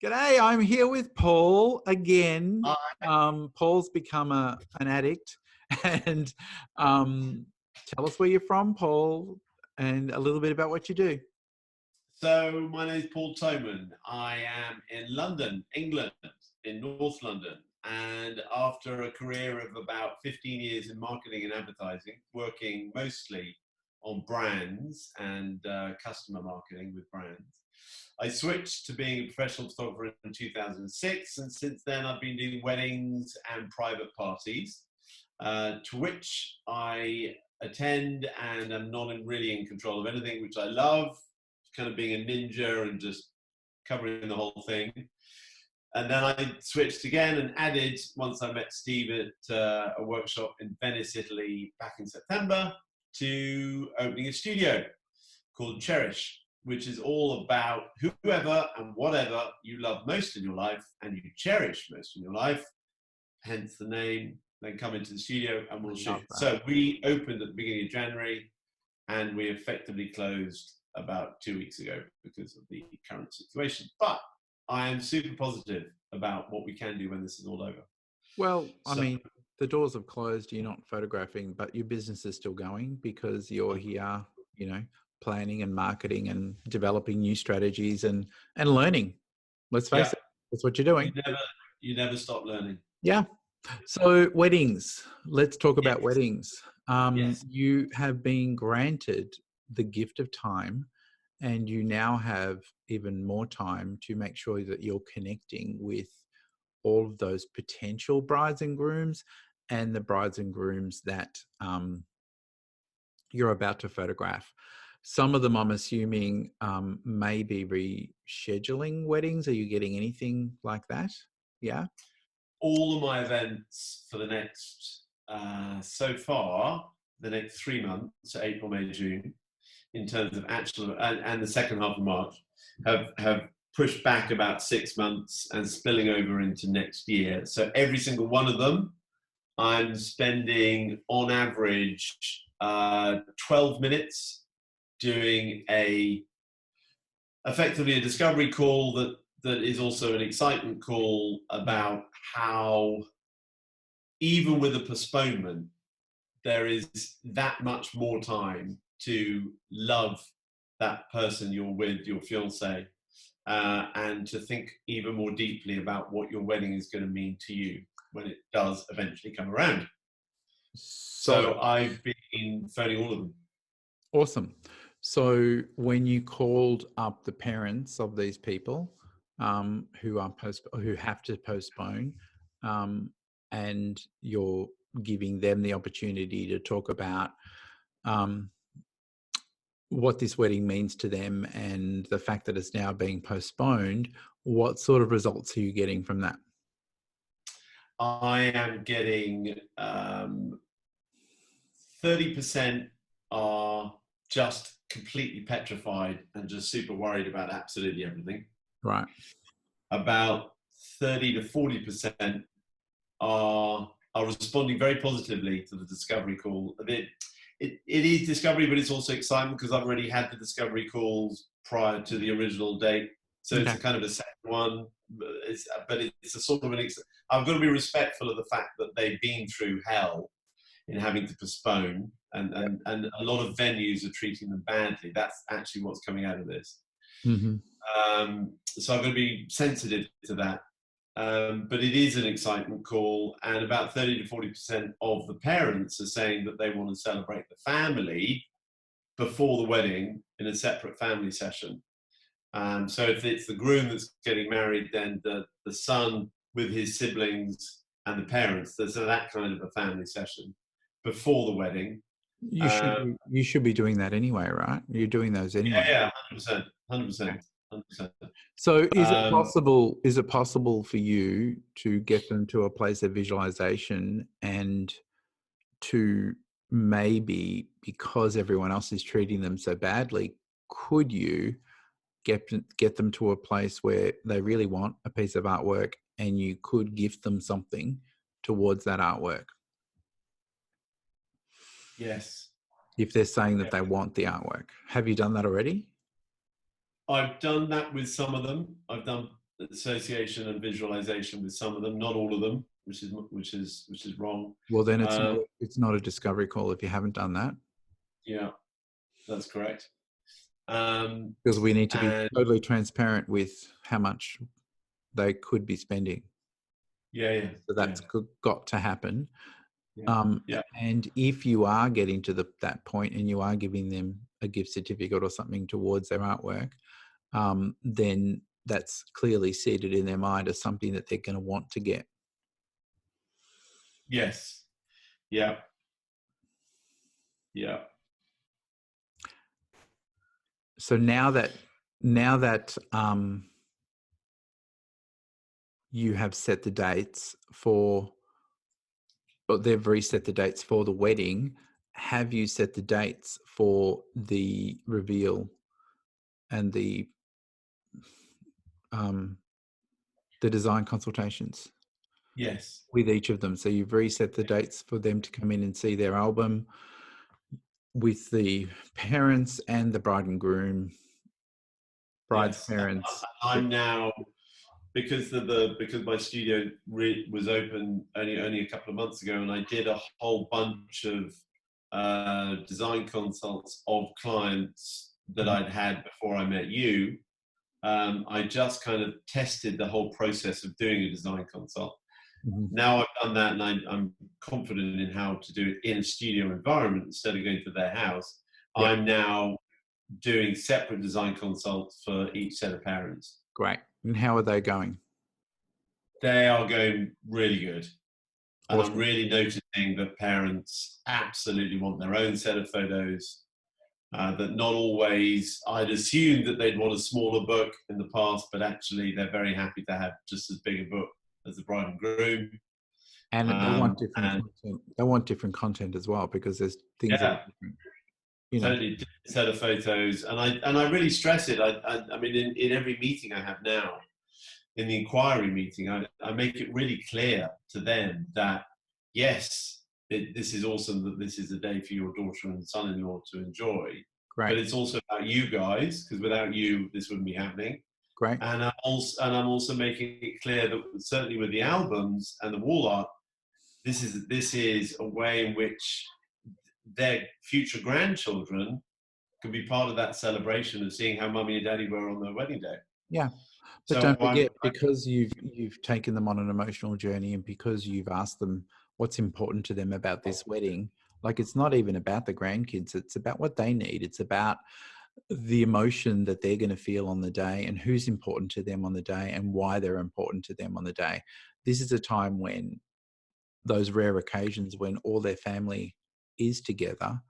G'day, I'm here with Paul again. Uh, Paul's become an addict. And tell us where you're from, Paul, and a little bit about what you do. so my name is Paul Toman. I am in London, England, in North London. And after a career of about 15 years in marketing and advertising, working mostly on brands and customer marketing with brands, I switched to being a professional photographer in 2006. And since then, I've been doing weddings and private parties, to which I attend and I'm not really in control of anything, which I love, kind of being a ninja and just covering the whole thing. And then I switched again and added, once I met Steve at a workshop in Venice, Italy, back in September, to opening a studio called Cherish, which is all about whoever and whatever you love most in your life and you cherish most in your life, hence the name. Then come into the studio and we'll shoot. So we opened at the beginning of January and we effectively closed about 2 weeks ago because of the current situation. But I am super positive about what we can do when this is all over. Well, I mean, the doors have closed, you're not photographing, but your business is still going because you're here, planning and marketing and developing new strategies and learning. Let's face it, that's what you're doing. You never stop learning. Yeah. So weddings, let's talk about Yes. weddings. Yes. You have been granted the gift of time and you now have even more time to make sure that you're connecting with all of those potential brides and grooms and the brides and grooms that you're about to photograph. Some of them, I'm assuming, may be rescheduling weddings. Are you getting anything like that? Yeah. All of my events for the next, so far, the next 3 months, so April, May, June, in terms of actual, and the second half of March, have pushed back about 6 months and spilling over into next year. So every single one of them, I'm spending on average 12 minutes doing effectively a discovery call that is also an excitement call about how, even with a postponement, there is that much more time to love that person you're with, your fiance, and to think even more deeply about what your wedding is going to mean to you when it does eventually come around. So I've been phoning all of them. Awesome. So when you called up the parents of these people who have to postpone, and you're giving them the opportunity to talk about what this wedding means to them and the fact that it's now being postponed, what sort of results are you getting from that? I am getting 30% are just completely petrified and just super worried about absolutely everything. Right. About 30 to 40% are responding very positively to the discovery call. It is discovery, but it's also excitement because I've already had the discovery calls prior to the original date. So It's a kind of a second one, but it's a sort of I've got to be respectful of the fact that they've been through hell in having to postpone, and a lot of venues are treating them badly. That's actually what's coming out of this. Mm-hmm. So I'm going to be sensitive to that. But it is an excitement call, and about 30 to 40% of the parents are saying that they want to celebrate the family before the wedding in a separate family session. So if it's the groom that's getting married, then the son with his siblings and the parents, there's that kind of a family session before the wedding. You should be doing that anyway, right? You're doing those anyway. Yeah, 100%, 100%. 100%. So is it possible for you to get them to a place of visualization and to maybe, because everyone else is treating them so badly, could you get them to a place where they really want a piece of artwork and you could gift them something towards that artwork? Yes. If they're saying that they want the artwork. Have you done that already? I've done that with some of them. I've done association and visualization with some of them, not all of them, which is wrong. Well, then Um, it's not a discovery call if you haven't done that, yeah, that's correct. Um, because we need to be and totally transparent with how much they could be spending. yeah, So that's got to happen. yeah. And if you are getting to that point and you are giving them a gift certificate or something towards their artwork, then that's clearly seated in their mind as something that they're going to want to get. Yes. Yeah. Yeah. So now that you have set the dates for, or they've reset the dates for the wedding, have you set the dates for the reveal and the design consultations Yes. with each of them? So you've reset the dates for them to come in and see their album with the parents and the bride and groom, bride's Yes. parents. I'm now, because my studio was open only a couple of months ago, and I did a whole bunch of design consults of clients that I'd had before I met you. I just kind of tested the whole process of doing a design consult. Mm-hmm. Now I've done that, and I'm confident in how to do it in a studio environment instead of going to their house. Yep. I'm now doing separate design consults for each set of parents. Great. And how are they going? They are going really good. And Awesome. I'm really noticing that parents absolutely want their own set of photos. That not always, I'd assumed that they'd want a smaller book in the past, but actually they're very happy to have just as big a book as the bride and groom. And they want different content. They want different content as well, because there's things that are different. Totally different set of photos, and I really stress it. I mean, in every meeting I have now, in the inquiry meeting, I make it really clear to them that yes, this is awesome, that this is a day for your daughter and son-in-law to enjoy. Great. But it's also about you guys, because without you, this wouldn't be happening. Great. And I'm also making it clear that certainly with the albums and the wall art, this is a way in which their future grandchildren can be part of that celebration of seeing how mummy and daddy were on their wedding day. Yeah. But don't forget, because you've taken them on an emotional journey, and because you've asked them what's important to them about this wedding, like, it's not even about the grandkids, it's about what they need. It's about the emotion that they're going to feel on the day, and who's important to them on the day, and why they're important to them on the day. This is a time when those rare occasions when all their family is together,